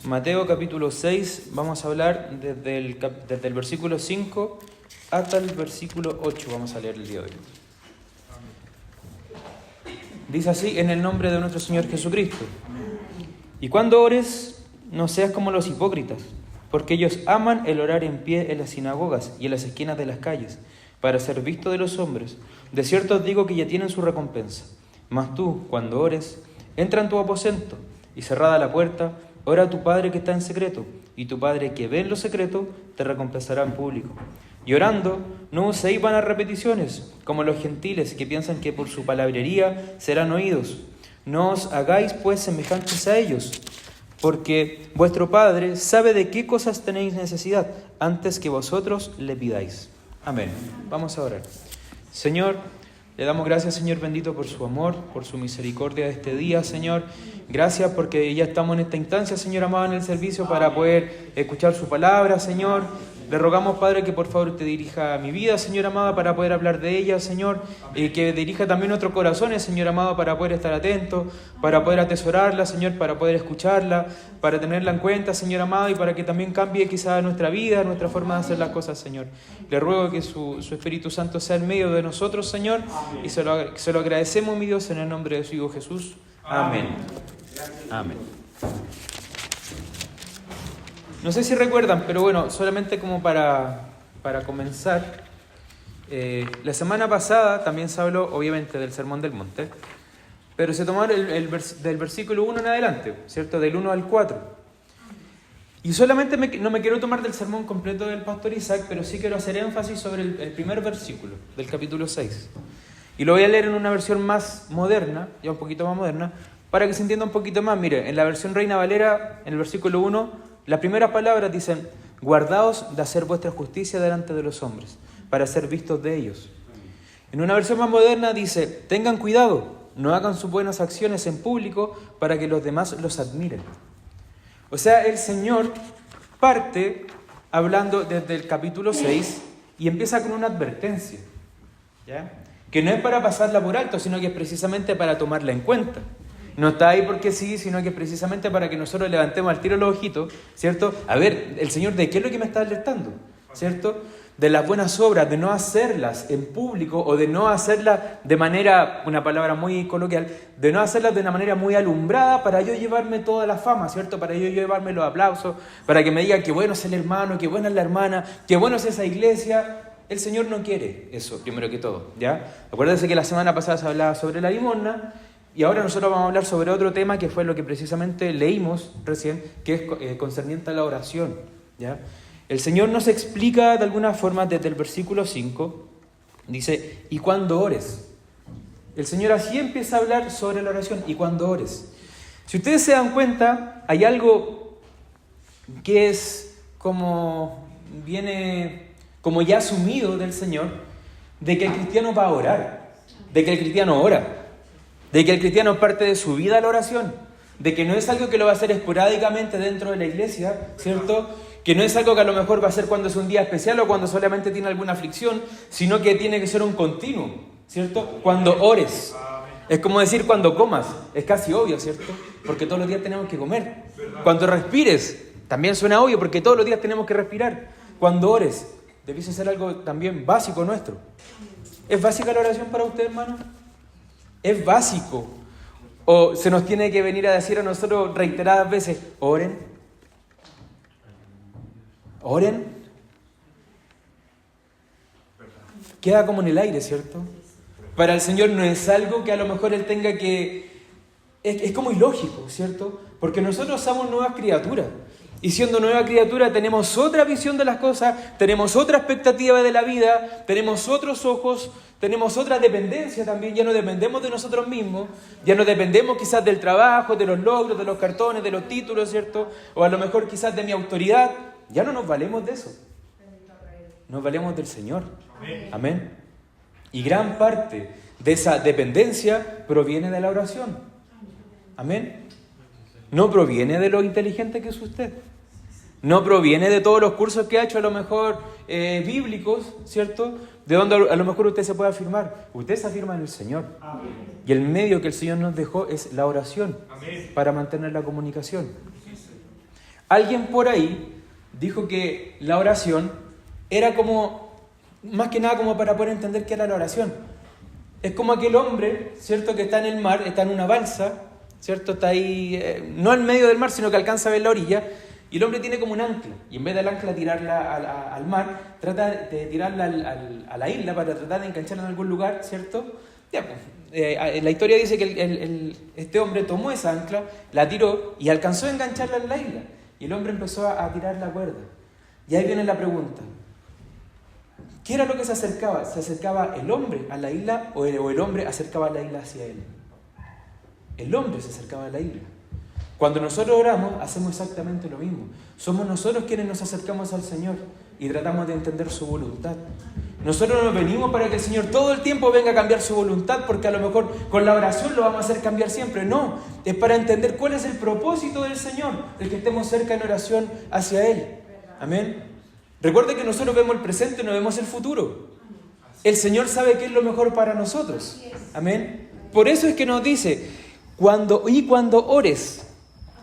Mateo capítulo 6, vamos a hablar desde el versículo 5 hasta el versículo 8, vamos a leer el día de hoy. Dice así, en el nombre de nuestro Señor Jesucristo. Y cuando ores, no seas como los hipócritas, porque ellos aman el orar en pie en las sinagogas y en las esquinas de las calles, para ser visto de los hombres. De cierto os digo que ya tienen su recompensa. Mas tú, cuando ores, entra en tu aposento, y cerrada la puerta, ora a tu Padre que está en secreto, y tu Padre que ve en lo secreto te recompensará en público. Y orando, no uséis vanas repeticiones, como los gentiles que piensan que por su palabrería serán oídos. No os hagáis pues semejantes a ellos, porque vuestro Padre sabe de qué cosas tenéis necesidad, antes que vosotros le pidáis. Amén. Vamos a orar. Señor, le damos gracias, Señor bendito, por su amor, por su misericordia de este día, Señor. Gracias porque ya estamos en esta instancia, Señor amado, en el servicio para poder escuchar su palabra, Señor. Le rogamos, Padre, que por favor te dirija a mi vida, Señor amado, para poder hablar de ella, Señor. Y que dirija también nuestros corazones, Señor amado, para poder estar atentos, para poder atesorarla, Señor, para poder escucharla, para tenerla en cuenta, Señor amado, y para que también cambie quizá nuestra vida, nuestra forma de hacer las cosas, Señor. Le ruego que su Espíritu Santo sea en medio de nosotros, Señor, y se lo agradecemos, mi Dios, en el nombre de su Hijo Jesús. Amén. Amén. No sé si recuerdan, pero bueno, solamente como para comenzar, la semana pasada también se habló, obviamente, del Sermón del Monte, pero se tomó del versículo 1 en adelante, ¿cierto? Del 1 al 4. Y solamente no me quiero tomar del sermón completo del pastor Isaac, pero sí quiero hacer énfasis sobre el primer versículo del capítulo 6. Y lo voy a leer en una versión más moderna, ya un poquito más moderna, para que se entienda un poquito más. Mire, en la versión Reina Valera, en el versículo 1, las primeras palabras dicen: guardaos de hacer vuestra justicia delante de los hombres, para ser vistos de ellos. En una versión más moderna dice: tengan cuidado, no hagan sus buenas acciones en público para que los demás los admiren. O sea, el Señor parte hablando desde el capítulo 6 y empieza con una advertencia, ¿ya? Que no es para pasarla por alto, sino que es precisamente para tomarla en cuenta. No está ahí porque sí, sino que es precisamente para que nosotros levantemos al tiro los ojitos, ¿cierto? A ver, el Señor, ¿de qué es lo que me está alertando? ¿Cierto? De las buenas obras, de no hacerlas en público o de no hacerlas de manera, una palabra muy coloquial, de no hacerlas de una manera muy alumbrada para yo llevarme toda la fama, ¿cierto? Para yo llevarme los aplausos, para que me digan qué bueno es el hermano, qué buena es la hermana, qué bueno es esa iglesia. El Señor no quiere eso, primero que todo, ¿ya? Acuérdense que la semana pasada se hablaba sobre la limosna. Y ahora nosotros vamos a hablar sobre otro tema que fue lo que precisamente leímos recién, que es concerniente a la oración, ¿ya? El Señor nos explica de alguna forma desde el versículo 5, dice, y cuando ores. El Señor así empieza a hablar sobre la oración, y cuando ores. Si ustedes se dan cuenta, hay algo que es viene como ya asumido del Señor, de que el cristiano va a orar, de que el cristiano ora. De que el cristiano es parte de su vida la oración, de que no es algo que lo va a hacer esporádicamente dentro de la iglesia, ¿cierto? Que no es algo que a lo mejor va a ser cuando es un día especial o cuando solamente tiene alguna aflicción, sino que tiene que ser un continuo, ¿cierto? Cuando ores. Es como decir cuando comas, es casi obvio, ¿cierto? Porque todos los días tenemos que comer. Cuando respires, también suena obvio porque todos los días tenemos que respirar. Cuando ores, debiese ser algo también básico nuestro. ¿Es básica la oración para usted, hermano? Es básico. O se nos tiene que venir a decir a nosotros reiteradas veces: oren. Oren. Queda como en el aire, ¿cierto? Para el Señor no es algo que a lo mejor Él tenga que... Es como ilógico, ¿cierto? Porque nosotros somos nuevas criaturas. Y siendo nueva criatura tenemos otra visión de las cosas, tenemos otra expectativa de la vida, tenemos otros ojos, tenemos otra dependencia también. Ya no dependemos de nosotros mismos, ya no dependemos quizás del trabajo, de los logros, de los cartones, de los títulos, ¿cierto? O a lo mejor quizás de mi autoridad. Ya no nos valemos de eso. Nos valemos del Señor. Amén. Y gran parte de esa dependencia proviene de la oración. Amén. No proviene de lo inteligente que es usted. No proviene de todos los cursos que ha hecho, a lo mejor bíblicos, ¿cierto? De donde a lo mejor usted se puede afirmar. Usted se afirma en el Señor. Amén. Y el medio que el Señor nos dejó es la oración. Amén. Para mantener la comunicación. Alguien por ahí dijo que la oración era como, más que nada como para poder entender qué era la oración. Es como aquel hombre, ¿cierto?, que está en el mar, está en una balsa, ¿cierto?, está ahí, no en medio del mar, sino que alcanza a ver la orilla, y el hombre tiene como un ancla, y en vez del ancla tirarla al mar, trata de tirarla a la isla para tratar de engancharla en algún lugar, ¿cierto? Ya, pues, la historia dice que este hombre tomó esa ancla, la tiró y alcanzó a engancharla en la isla. Y el hombre empezó a tirar la cuerda. Y ahí viene la pregunta. ¿Qué era lo que se acercaba? ¿Se acercaba el hombre a la isla o el hombre acercaba la isla hacia él? El hombre se acercaba a la isla. Cuando nosotros oramos, hacemos exactamente lo mismo. Somos nosotros quienes nos acercamos al Señor y tratamos de entender su voluntad. Nosotros no venimos para que el Señor todo el tiempo venga a cambiar su voluntad, porque a lo mejor con la oración lo vamos a hacer cambiar siempre. No, es para entender cuál es el propósito del Señor, el que estemos cerca en oración hacia Él. Amén. Recuerde que nosotros vemos el presente, no vemos el futuro. El Señor sabe qué es lo mejor para nosotros. Amén. Por eso es que nos dice, cuando ores.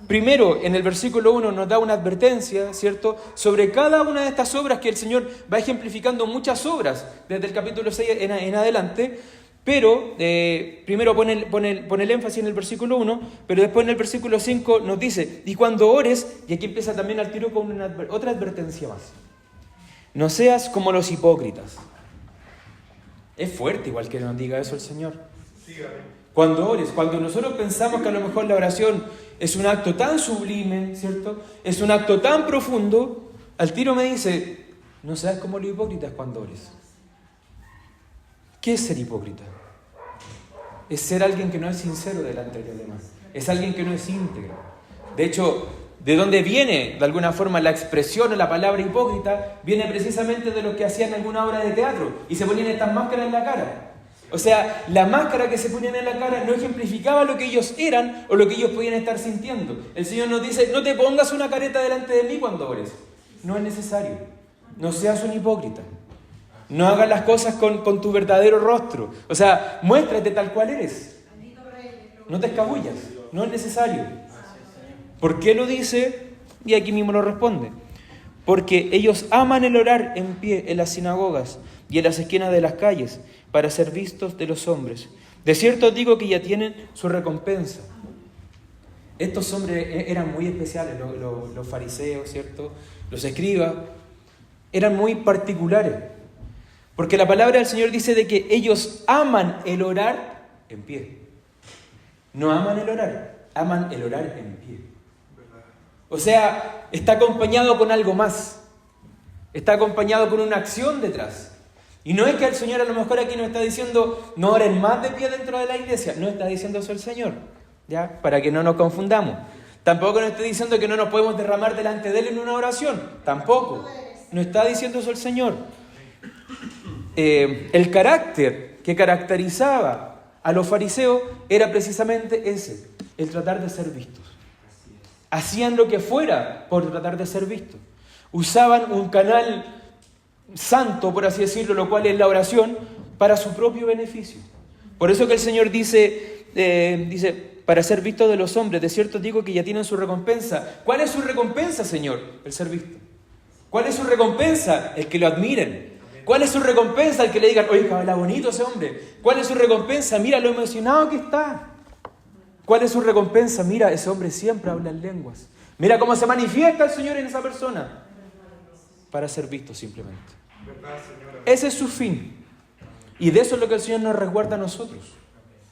Primero, en el versículo 1 nos da una advertencia, ¿cierto?, sobre cada una de estas obras que el Señor va ejemplificando muchas obras desde el capítulo 6 en adelante, pero primero pone el énfasis en el versículo 1, pero después en el versículo 5 nos dice, y cuando ores, y aquí empieza también al tiro con otra advertencia más, no seas como los hipócritas. Es fuerte igual que nos diga eso el Señor. Cuando ores, cuando nosotros pensamos que a lo mejor la oración es un acto tan sublime, ¿cierto?, es un acto tan profundo, al tiro me dice, no seas como los hipócritas cuando ores. ¿Qué es ser hipócrita? Es ser alguien que no es sincero delante de los demás. Es alguien que no es íntegro. De hecho, ¿de dónde viene, de alguna forma, la expresión o la palabra hipócrita? Viene precisamente de lo que hacían en alguna obra de teatro y se ponían estas máscaras en la cara. O sea, la máscara que se ponían en la cara no ejemplificaba lo que ellos eran o lo que ellos podían estar sintiendo. El Señor nos dice, no te pongas una careta delante de mí cuando ores. No es necesario. No seas un hipócrita. No hagas las cosas con tu verdadero rostro. O sea, muéstrate tal cual eres. No te escabullas. No es necesario. ¿Por qué lo dice? Y aquí mismo lo responde. Porque ellos aman el orar en pie en las sinagogas y en las esquinas de las calles para ser vistos de los hombres. De cierto os digo que ya tienen su recompensa. Estos hombres eran muy especiales, los fariseos, ¿cierto? Los escribas, eran muy particulares. Porque la palabra del Señor dice de que ellos aman el orar en pie. No aman el orar, aman el orar en pie. O sea, está acompañado con algo más. Está acompañado con una acción detrás. Y no es que el Señor a lo mejor aquí nos está diciendo no oren más de pie dentro de la iglesia. No está diciendo eso el Señor, ¿ya? Para que no nos confundamos. Tampoco nos está diciendo que no nos podemos derramar delante de Él en una oración. Tampoco. No está diciendo eso el Señor. El carácter que caracterizaba a los fariseos era precisamente ese, el tratar de ser vistos. Hacían lo que fuera por tratar de ser vistos. Usaban un canal santo, por así decirlo, lo cual es la oración, para su propio beneficio. Por eso que el Señor dice, para ser visto de los hombres, de cierto digo que ya tienen su recompensa. ¿Cuál es su recompensa, Señor? El ser visto. ¿Cuál es su recompensa? El que lo admiren. ¿Cuál es su recompensa? El que le digan, oye, habla bonito ese hombre. ¿Cuál es su recompensa? Mira lo emocionado que está. ¿Cuál es su recompensa? Mira, ese hombre siempre habla en lenguas. Mira cómo se manifiesta el Señor en esa persona. Para ser visto simplemente. Ese es su fin. Y de eso es lo que el Señor nos recuerda a nosotros.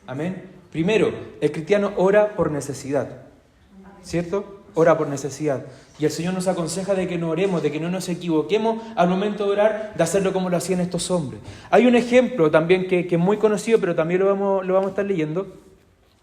Amén. Primero, el cristiano ora por necesidad. ¿Cierto? Ora por necesidad. Y el Señor nos aconseja de que no oremos, de que no nos equivoquemos al momento de orar, de hacerlo como lo hacían estos hombres. Hay un ejemplo también que es muy conocido, pero también lo vamos a estar leyendo,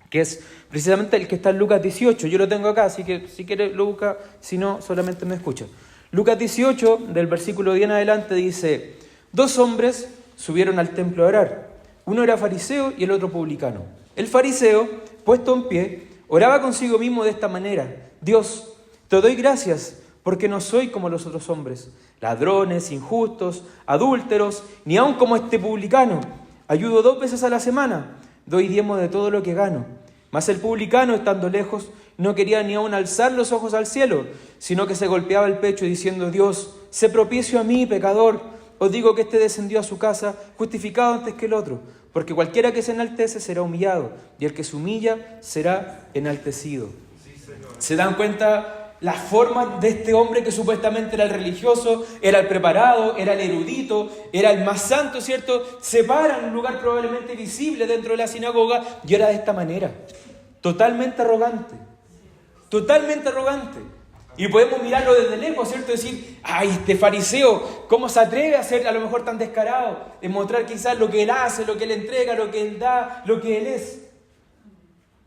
que es precisamente el que está en Lucas 18. Yo lo tengo acá, así que si quieres lo busca, si no, solamente me escucha. Lucas 18, del versículo 10 en adelante, dice: 2 hombres subieron al templo a orar. Uno era fariseo y el otro publicano. El fariseo, puesto en pie, oraba consigo mismo de esta manera: Dios, te doy gracias porque no soy como los otros hombres, ladrones, injustos, adúlteros, ni aun como este publicano. Ayudo 2 veces a la semana, doy diezmo de todo lo que gano. Mas el publicano, estando lejos, no quería ni aún alzar los ojos al cielo, sino que se golpeaba el pecho diciendo: Dios, sé propicio a mí, pecador. Os digo que éste descendió a su casa justificado antes que el otro, porque cualquiera que se enaltece será humillado, y el que se humilla será enaltecido. ¿Se dan cuenta la forma de este hombre que supuestamente era el religioso, era el preparado, era el erudito, era el más santo, ¿cierto? Se para en un lugar probablemente visible dentro de la sinagoga y era de esta manera, totalmente arrogante, totalmente arrogante. Y podemos mirarlo desde lejos, ¿cierto? Decir: ¡ay, este fariseo! ¿Cómo se atreve a ser a lo mejor tan descarado? En mostrar quizás lo que él hace, lo que él entrega, lo que él da, lo que él es.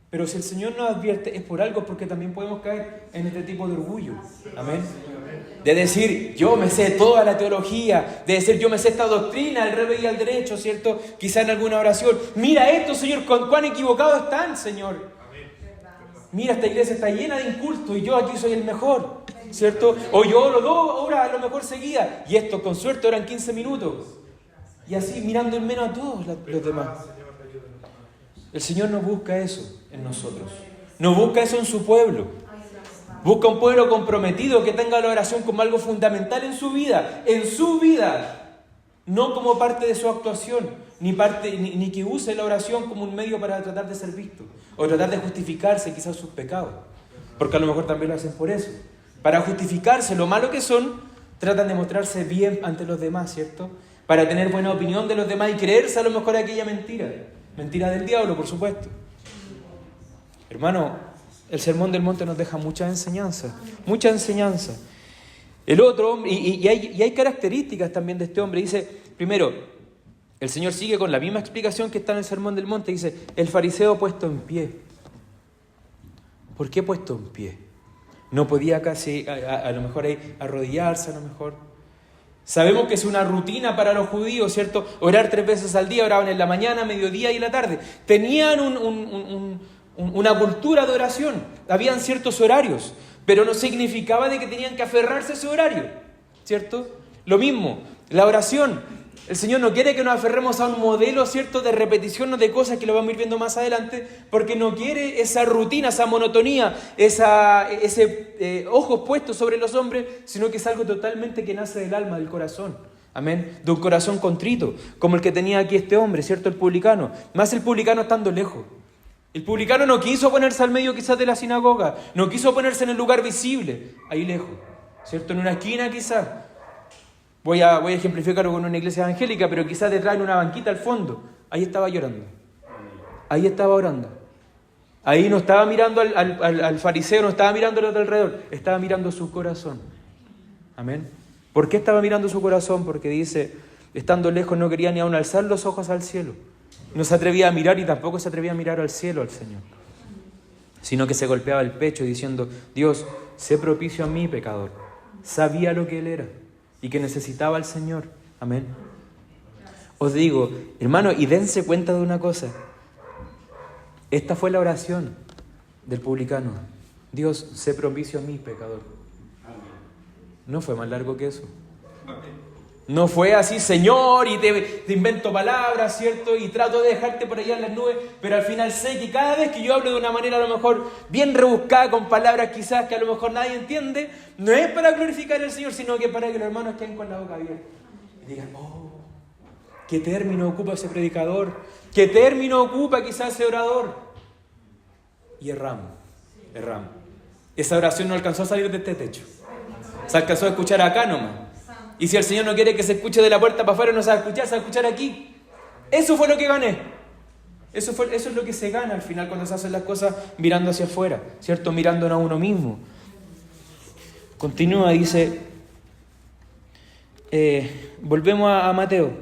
Pero si el Señor nos advierte, es por algo, porque también podemos caer en este tipo de orgullo. Amén. De decir: yo me sé toda la teología, de decir: yo me sé esta doctrina, el revés y el derecho, ¿cierto? Quizá en alguna oración: mira esto, Señor, cuán equivocados están, Señor. Mira, esta iglesia está llena de incultos y yo aquí soy el mejor, ¿cierto? O yo oro 2 horas a lo mejor seguidas y esto con suerte oran 15 minutos. Y así mirando en menos a todos los demás. El Señor no busca eso en nosotros. No busca eso en su pueblo. Busca un pueblo comprometido que tenga la oración como algo fundamental en su vida. En su vida. No como parte de su actuación. Ni que use la oración como un medio para tratar de ser visto. O tratar de justificarse quizás sus pecados. Porque a lo mejor también lo hacen por eso. Para justificarse lo malo que son, tratan de mostrarse bien ante los demás, ¿cierto? Para tener buena opinión de los demás y creerse a lo mejor aquella mentira. Mentira del diablo, por supuesto. Hermano, el Sermón del Monte nos deja mucha enseñanza. Mucha enseñanza. El otro hombre, y hay características también de este hombre. Dice, primero, el Señor sigue con la misma explicación que está en el Sermón del Monte. Dice: el fariseo puesto en pie. ¿Por qué puesto en pie? No podía casi, a lo mejor ahí, arrodillarse, a lo mejor. Sabemos que es una rutina para los judíos, ¿cierto? Orar 3 veces al día, oraban en la mañana, mediodía y la tarde. Tenían una cultura de oración, habían ciertos horarios, pero no significaba de que tenían que aferrarse a ese horario, ¿cierto? Lo mismo, la oración. El Señor no quiere que nos aferremos a un modelo, ¿cierto?, de repetición o de cosas que lo vamos a ir viendo más adelante, porque no quiere esa rutina, esa monotonía, ese ojos puestos sobre los hombres, sino que es algo totalmente que nace del alma, del corazón. Amén. De un corazón contrito, como el que tenía aquí este hombre, ¿cierto?, el publicano. Más el publicano estando lejos. El publicano no quiso ponerse al medio quizás de la sinagoga, no quiso ponerse en el lugar visible, ahí lejos, ¿cierto?, en una esquina quizás. Voy a ejemplificarlo con una iglesia evangélica, pero quizás detrás en una banquita al fondo. Ahí estaba llorando. Ahí estaba orando. Ahí no estaba mirando al fariseo, no estaba mirando a los de alrededor. Estaba mirando su corazón. Amén. ¿Por qué estaba mirando su corazón? Porque dice, estando lejos no quería ni aun alzar los ojos al cielo. No se atrevía a mirar y tampoco se atrevía a mirar al cielo, al Señor. Sino que se golpeaba el pecho diciendo: Dios, sé propicio a mí, pecador. Sabía lo que él era y que necesitaba al Señor. Amén. Os digo, hermano, y dense cuenta de una cosa. Esta fue la oración del publicano. Dios, sé propicio a mí, pecador. No fue más largo que eso. No fue así, Señor, y te invento palabras, ¿cierto? Y trato de dejarte por allá en las nubes, pero al final sé que cada vez que yo hablo de una manera a lo mejor bien rebuscada, con palabras quizás que a lo mejor nadie entiende, no es para glorificar al Señor, sino que para que los hermanos estén con la boca abierta. Y digan: oh, ¿qué término ocupa ese predicador? ¿Qué término ocupa quizás ese orador? Y erramos. Esa oración no alcanzó a salir de este techo. Se alcanzó a escuchar acá nomás. Y si el Señor no quiere que se escuche de la puerta para afuera, no se va a escuchar aquí. Eso fue lo que gané. Eso es lo que se gana al final cuando se hacen las cosas mirando hacia afuera, ¿cierto? Mirándonos a uno mismo. Continúa, dice, volvemos a Mateo.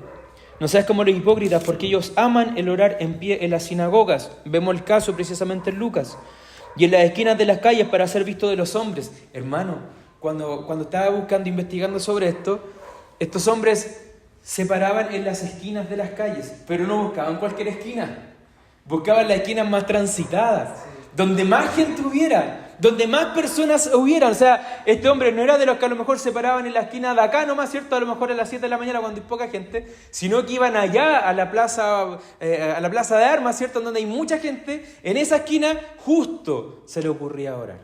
No seas como los hipócritas, porque ellos aman el orar en pie en las sinagogas. Vemos el caso precisamente en Lucas. Y en las esquinas de las calles para ser visto de los hombres. Hermano, cuando estaba buscando, investigando sobre esto, estos hombres se paraban en las esquinas de las calles, pero no buscaban cualquier esquina. Buscaban las esquinas más transitadas, donde más gente hubiera, donde más personas hubieran. O sea, este hombre no era de los que a lo mejor se paraban en la esquina de acá nomás, ¿cierto? A lo mejor a las 7 de la mañana cuando hay poca gente, sino que iban allá a la plaza de armas, ¿cierto? Donde hay mucha gente. En esa esquina justo se le ocurría orar.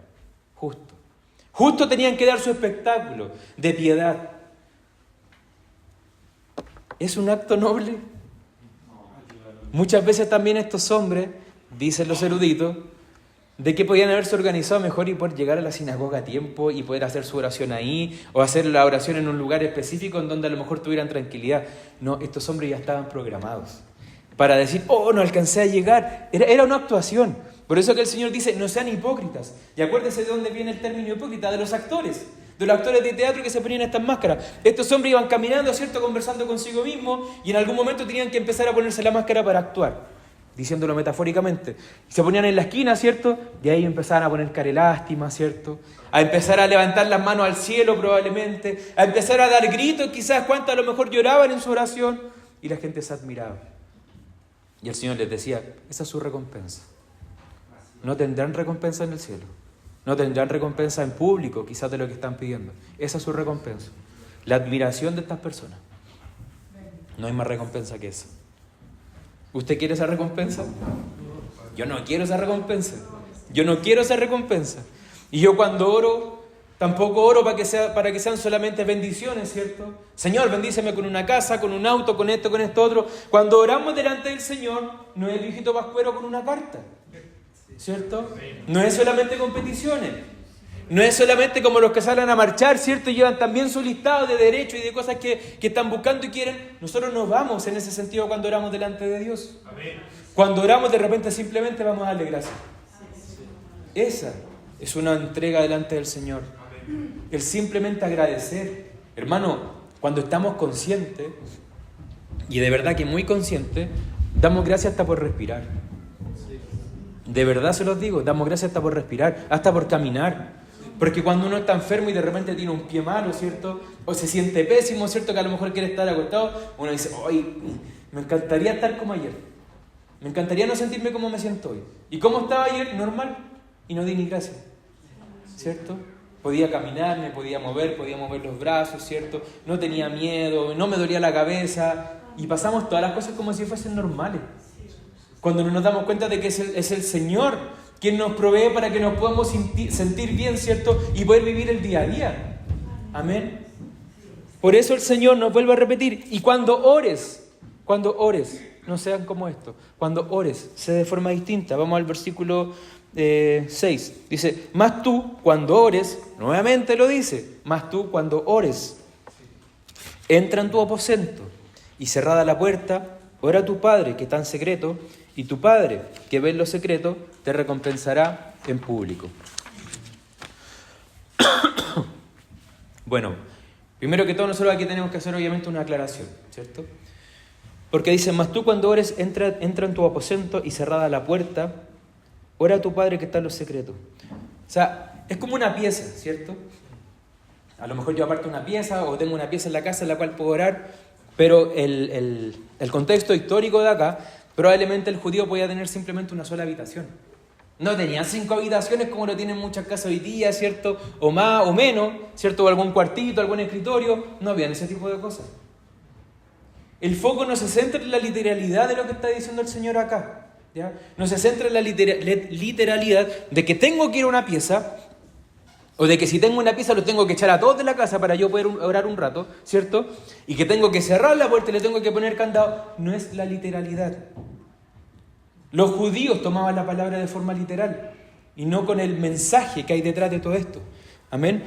Justo tenían que dar su espectáculo de piedad. ¿Es un acto noble? Muchas veces también estos hombres, dicen los eruditos, de que podían haberse organizado mejor y poder llegar a la sinagoga a tiempo y poder hacer su oración ahí, o hacer la oración en un lugar específico en donde a lo mejor tuvieran tranquilidad. No, estos hombres ya estaban programados para decir, oh, no alcancé a llegar. Era una actuación. Por eso que el Señor dice, no sean hipócritas. Y acuérdense de dónde viene el término hipócrita, de los actores de teatro que se ponían estas máscaras. Estos hombres iban caminando, ¿cierto?, conversando consigo mismos, y en algún momento tenían que empezar a ponerse la máscara para actuar, diciéndolo metafóricamente. Se ponían en la esquina, ¿cierto? Y ahí empezaban a poner cara de lástima, ¿cierto? A empezar a levantar las manos al cielo probablemente, a empezar a dar gritos, quizás cuántos a lo mejor lloraban en su oración, y la gente se admiraba. Y el Señor les decía, esa es su recompensa. No tendrán recompensa en el cielo. No tendrán recompensa en público, quizás de lo que están pidiendo. Esa es su recompensa. La admiración de estas personas. No hay más recompensa que esa. ¿Usted quiere esa recompensa? Yo no quiero esa recompensa. Yo no quiero esa recompensa. Y yo cuando oro, tampoco oro para que sean solamente bendiciones, ¿cierto? Señor, bendíceme con una casa, con un auto, con esto otro. Cuando oramos delante del Señor, no es viejito pascuero con una carta, ¿cierto? No es solamente competiciones. No es solamente como los que salen a marchar, ¿cierto? Y llevan también su listado de derechos y de cosas que están buscando y quieren. Nosotros nos vamos en ese sentido cuando oramos delante de Dios. Amén. Cuando oramos de repente simplemente vamos a darle gracias. Esa es una entrega delante del Señor. El simplemente agradecer. Hermano, cuando estamos conscientes, y de verdad que muy conscientes, damos gracias hasta por respirar. De verdad se los digo, damos gracias hasta por respirar, hasta por caminar. Porque cuando uno está enfermo y de repente tiene un pie malo, ¿cierto? O se siente pésimo, ¿cierto? Que a lo mejor quiere estar acostado, uno dice, ¡ay! Me encantaría estar como ayer. Me encantaría no sentirme como me siento hoy. ¿Y cómo estaba ayer? Normal. Y no di ni gracias, ¿cierto? Podía caminar, me podía mover los brazos, ¿cierto? No tenía miedo, no me dolía la cabeza. Y pasamos todas las cosas como si fuesen normales. Cuando nos damos cuenta de que es el Señor quien nos provee para que nos podamos sentir bien, ¿cierto? Y poder vivir el día a día. Amén. Por eso el Señor nos vuelve a repetir. Y cuando ores, no sean como esto. Cuando ores, sé de forma distinta. Vamos al versículo 6. Dice, mas tú cuando ores, nuevamente lo dice, mas tú cuando ores, entra en tu aposento y cerrada la puerta, ora a tu Padre que está en secreto, y tu Padre que ve en lo secreto te recompensará en público. Bueno, primero que todo nosotros aquí tenemos que hacer obviamente una aclaración, ¿cierto? Porque dice, mas tú cuando ores, entra en tu aposento y cerrada la puerta, ora a tu Padre que está en lo secreto. O sea, es como una pieza, ¿cierto? A lo mejor yo aparto una pieza o tengo una pieza en la casa en la cual puedo orar, pero el contexto histórico de acá, probablemente el judío podía tener simplemente una sola habitación. No tenía 5 habitaciones como lo tienen muchas casas hoy día, ¿cierto? O más o menos, ¿cierto? O algún cuartito, algún escritorio. No habían ese tipo de cosas. El foco no se centra en la literalidad de lo que está diciendo el Señor acá, ¿ya? No se centra en la literalidad de que tengo que ir a una pieza, o de que si tengo una pieza lo tengo que echar a todos de la casa para yo poder orar un rato, ¿cierto? Y que tengo que cerrar la puerta y le tengo que poner candado. No es la literalidad. Los judíos tomaban la palabra de forma literal y no con el mensaje que hay detrás de todo esto. Amén.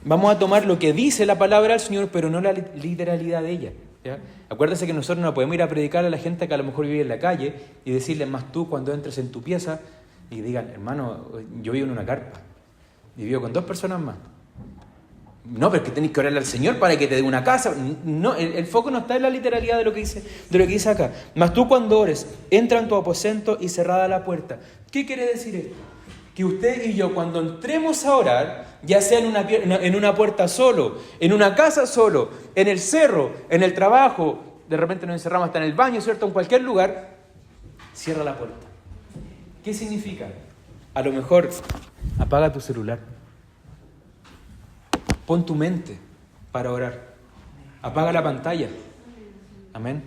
Vamos a tomar lo que dice la palabra del Señor, pero no la literalidad de ella, ¿ya? Acuérdense que nosotros no podemos ir a predicar a la gente que a lo mejor vive en la calle y decirle, más tú cuando entres en tu pieza y digan, hermano, yo vivo en una carpa y vivo con 2 personas más. No, pero es que tenéis que orarle al Señor para que te dé una casa. No, el foco no está en la literalidad de lo que dice acá. Mas tú cuando ores, entra en tu aposento y cerrada la puerta. ¿Qué quiere decir esto? Que usted y yo cuando entremos a orar, ya sea en una puerta solo, en una casa solo, en el cerro, en el trabajo, de repente nos encerramos hasta en el baño, ¿cierto? En cualquier lugar, cierra la puerta. ¿Qué significa? A lo mejor Apaga tu celular. Pon tu mente para orar. Apaga la pantalla. Amén.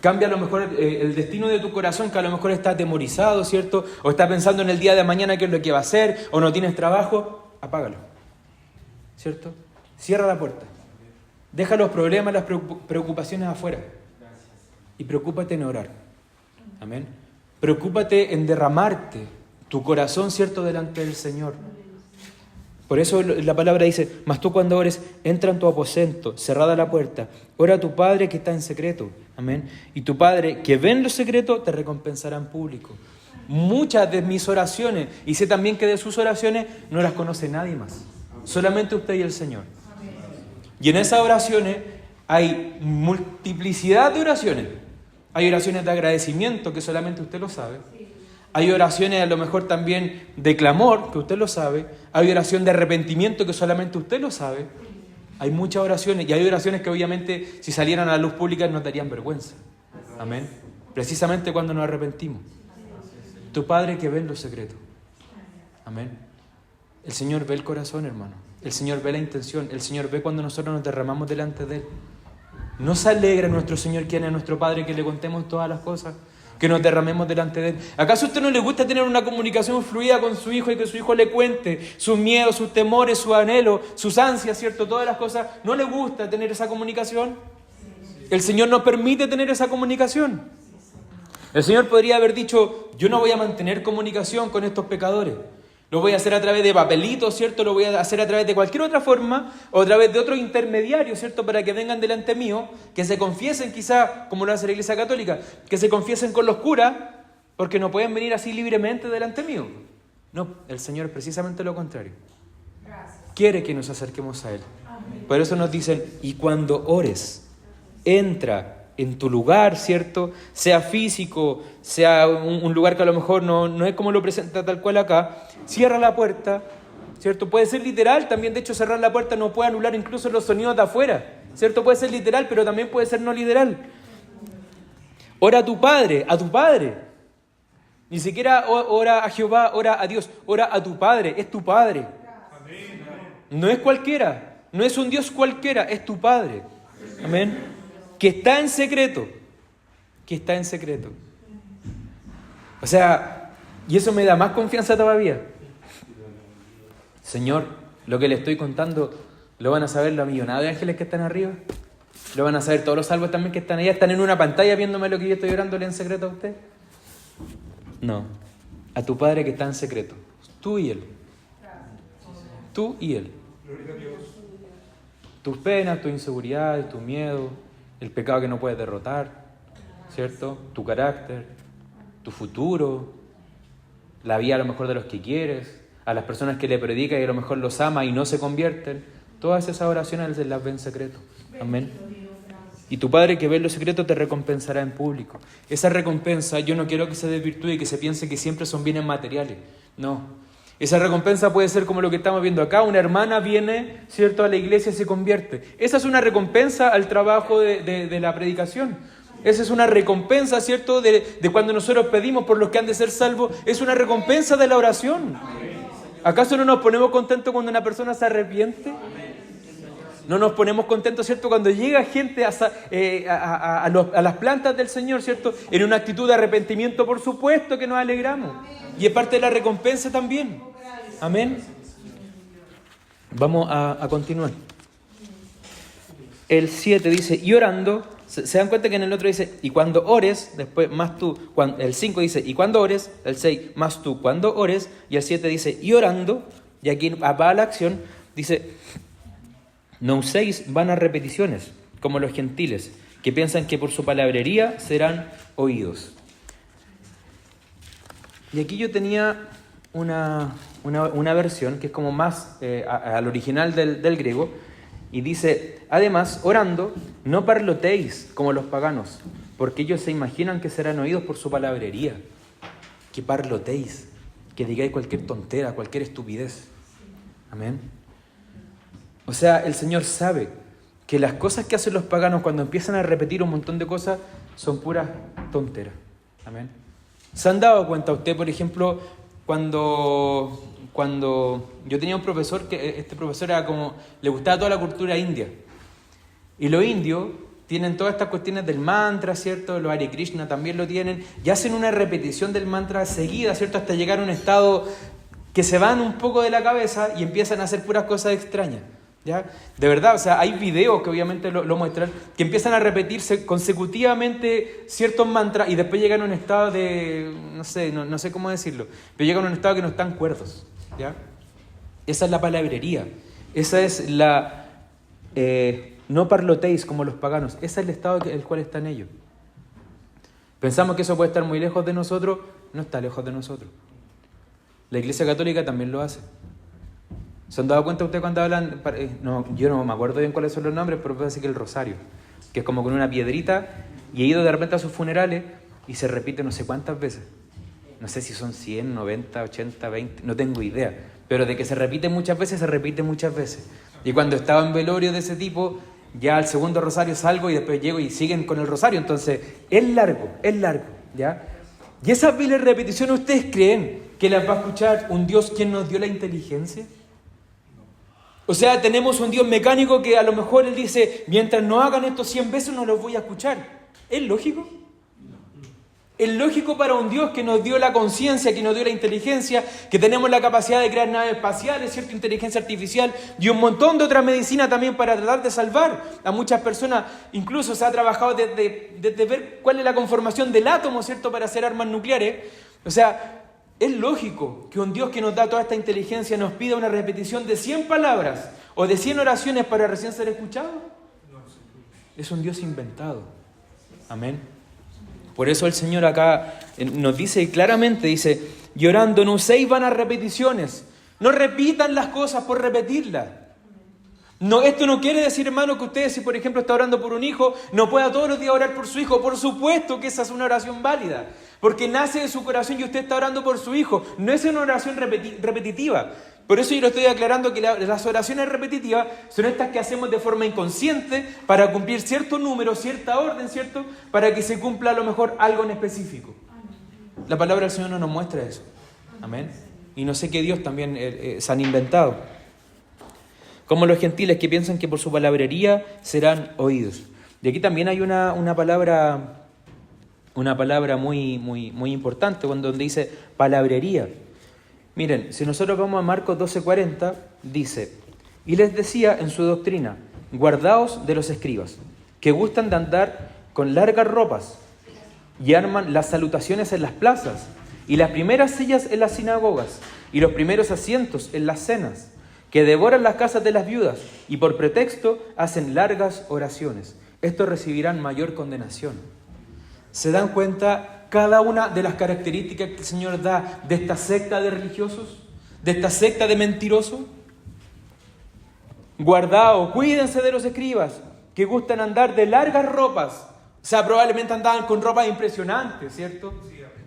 Cambia a lo mejor el destino de tu corazón, que a lo mejor está atemorizado, ¿cierto? O está pensando en el día de mañana qué es lo que va a hacer, o no tienes trabajo. Apágalo. ¿Cierto? Cierra la puerta. Deja los problemas, las preocupaciones afuera. Y preocúpate en orar. Amén. Preocúpate en derramarte tu corazón, ¿cierto?, delante del Señor. Por eso la palabra dice, mas tú cuando ores, entra en tu aposento, cerrada la puerta, ora a tu Padre que está en secreto. Amén. Y tu Padre que ve en lo secreto te recompensará en público. Muchas de mis oraciones, y sé también que de sus oraciones, no las conoce nadie más. Solamente usted y el Señor. Y en esas oraciones hay multiplicidad de oraciones. Hay oraciones de agradecimiento que solamente usted lo sabe. Hay oraciones a lo mejor también de clamor, que usted lo sabe. Hay oración de arrepentimiento que solamente usted lo sabe. Hay muchas oraciones, y hay oraciones que obviamente si salieran a la luz pública nos darían vergüenza. Amén. Precisamente cuando nos arrepentimos. Tu Padre que ve en lo secreto. Amén. El Señor ve el corazón, hermano. El Señor ve la intención. El Señor ve cuando nosotros nos derramamos delante de Él. ¿No se alegra nuestro Señor, quien es nuestro Padre, que le contemos todas las cosas? Que nos derramemos delante de Él. ¿Acaso a usted no le gusta tener una comunicación fluida con su hijo y que su hijo le cuente sus miedos, sus temores, sus anhelos, sus ansias, ¿cierto? Todas las cosas. ¿No le gusta tener esa comunicación? El Señor nos permite tener esa comunicación. El Señor podría haber dicho, yo no voy a mantener comunicación con estos pecadores. Lo voy a hacer a través de papelitos, ¿cierto? Lo voy a hacer a través de cualquier otra forma o a través de otro intermediario, ¿cierto? Para que vengan delante mío, que se confiesen quizá, como lo hace la Iglesia Católica, que se confiesen con los curas, porque no pueden venir así libremente delante mío. No, el Señor es precisamente lo contrario. Quiere que nos acerquemos a Él. Por eso nos dicen, y cuando ores, entra en tu lugar, ¿cierto? Sea físico, sea un lugar que a lo mejor no es como lo presenta tal cual acá. Cierra la puerta, ¿cierto? Puede ser literal, también de hecho cerrar la puerta no puede anular incluso los sonidos de afuera, ¿cierto? Puede ser literal, pero también puede ser no literal. Ora a tu Padre, Ni siquiera ora a Jehová, ora a Dios, ora a tu Padre, es tu Padre. No es cualquiera, no es un Dios cualquiera, es tu Padre. Amén. Que está en secreto. O sea, y eso me da más confianza todavía. Señor, lo que le estoy contando, lo van a saber la millonada de ángeles que están arriba. Lo van a saber todos los salvos también que están allá. Están en una pantalla viéndome lo que yo estoy orándole en secreto a usted. No, a tu Padre que está en secreto. Tú y Él. Tú y Él. Tus penas, tus inseguridades, tu miedo, el pecado que no puedes derrotar, ¿cierto? Tu carácter, tu futuro, la vida a lo mejor de los que quieres, a las personas que le predicas y a lo mejor los ama y no se convierten. Todas esas oraciones Él las ve en secreto. Amén. Y tu Padre que ve en lo secreto te recompensará en público. Esa recompensa yo no quiero que se desvirtúe y que se piense que siempre son bienes materiales. No. Esa recompensa puede ser como lo que estamos viendo acá. Una hermana viene, ¿cierto?, a la iglesia y se convierte. Esa es una recompensa al trabajo de la predicación. Esa es una recompensa, ¿cierto?, de cuando nosotros pedimos por los que han de ser salvos. Es una recompensa de la oración. ¿Acaso no nos ponemos contentos cuando una persona se arrepiente? No nos ponemos contentos, ¿cierto?, cuando llega gente a las plantas del Señor, ¿cierto?, en una actitud de arrepentimiento. Por supuesto que nos alegramos. Y es parte de la recompensa también. Amén. Vamos a continuar. El 7 dice, y orando, se dan cuenta que en el otro dice, y cuando ores, después más tú, el 5 dice, y cuando ores, el 6 más tú cuando ores, y el 7 dice, y orando, y aquí va la acción, dice, no uséis vanas repeticiones, como los gentiles, que piensan que por su palabrería serán oídos. Y aquí yo tenía una versión que es como más al original del griego, y dice, además, orando, no parlotéis como los paganos, porque ellos se imaginan que serán oídos por su palabrería. Que parlotéis, que digáis cualquier tontera, cualquier estupidez. Amén. O sea, el Señor sabe que las cosas que hacen los paganos cuando empiezan a repetir un montón de cosas son puras tonteras. Amén. ¿Se han dado cuenta usted, por ejemplo, cuando cuando yo tenía un profesor, que este profesor era como, le gustaba toda la cultura india. Y los indios tienen todas estas cuestiones del mantra, ¿cierto? Los Hare Krishna también lo tienen, y hacen una repetición del mantra seguida, ¿cierto? Hasta llegar a un estado que se van un poco de la cabeza y empiezan a hacer puras cosas extrañas, ¿ya? De verdad, o sea, hay videos que obviamente lo muestran, que empiezan a repetirse consecutivamente ciertos mantras y después llegan a un estado de, no sé cómo decirlo, pero llegan a un estado que no están cuerdos, ¿ya? Esa es la palabrería, esa es la... no parlotéis como los paganos, ese es el estado en el cual están ellos. Pensamos que eso puede estar muy lejos de nosotros, no está lejos de nosotros. La Iglesia Católica también lo hace. ¿Se han dado cuenta ustedes cuando hablan? Yo no me acuerdo bien cuáles son los nombres, pero puedo decir que el rosario, que es como con una piedrita, y he ido de repente a sus funerales y se repite no sé cuántas veces. No sé si son 100, 90, 80, 20, no tengo idea. Pero de que se repite muchas veces, se repite muchas veces. Y cuando estaba en velorio de ese tipo, ya al segundo rosario salgo y después llego y siguen con el rosario. Entonces, es largo, ¿ya? Y esas viles repeticiones, ¿ustedes creen que las va a escuchar un Dios quien nos dio la inteligencia? O sea, tenemos un Dios mecánico que a lo mejor Él dice, mientras no hagan esto 100 veces no los voy a escuchar. ¿Es lógico? Es lógico para un Dios que nos dio la conciencia, que nos dio la inteligencia, que tenemos la capacidad de crear naves espaciales, ¿cierto? Inteligencia artificial y un montón de otras medicinas también para tratar de salvar a muchas personas. Incluso se ha trabajado desde ver cuál es la conformación del átomo, ¿cierto? Para hacer armas nucleares. O sea, es lógico que un Dios que nos da toda esta inteligencia nos pida una repetición de 100 palabras o de 100 oraciones para recién ser escuchado. Es un Dios inventado. Amén. Por eso el Señor acá nos dice claramente, dice, llorando no uséis vanas repeticiones, no repitan las cosas por repetirlas. No, esto no quiere decir, hermano, que usted, si por ejemplo está orando por un hijo, no pueda todos los días orar por su hijo. Por supuesto que esa es una oración válida, porque nace de su corazón y usted está orando por su hijo. No es una oración repetitiva. Por eso yo lo estoy aclarando que las oraciones repetitivas son estas que hacemos de forma inconsciente para cumplir cierto número, cierta orden, ¿cierto? Para que se cumpla a lo mejor algo en específico. La palabra del Señor no nos muestra eso. Amén. Y no sé qué Dios también se han inventado. Como los gentiles que piensan que por su palabrería serán oídos. Y aquí también hay una palabra muy importante donde dice palabrería. Miren, si nosotros vamos a Marcos 12:40, dice, y les decía en su doctrina, guardaos de los escribas, que gustan de andar con largas ropas y arman las salutaciones en las plazas y las primeras sillas en las sinagogas y los primeros asientos en las cenas, que devoran las casas de las viudas y por pretexto hacen largas oraciones. Estos recibirán mayor condenación. ¿Se dan cuenta cada una de las características que el Señor da de esta secta de religiosos? ¿De esta secta de mentirosos? Guardaos, cuídense de los escribas que gustan andar de largas ropas. O sea, probablemente andaban con ropas impresionantes, ¿cierto?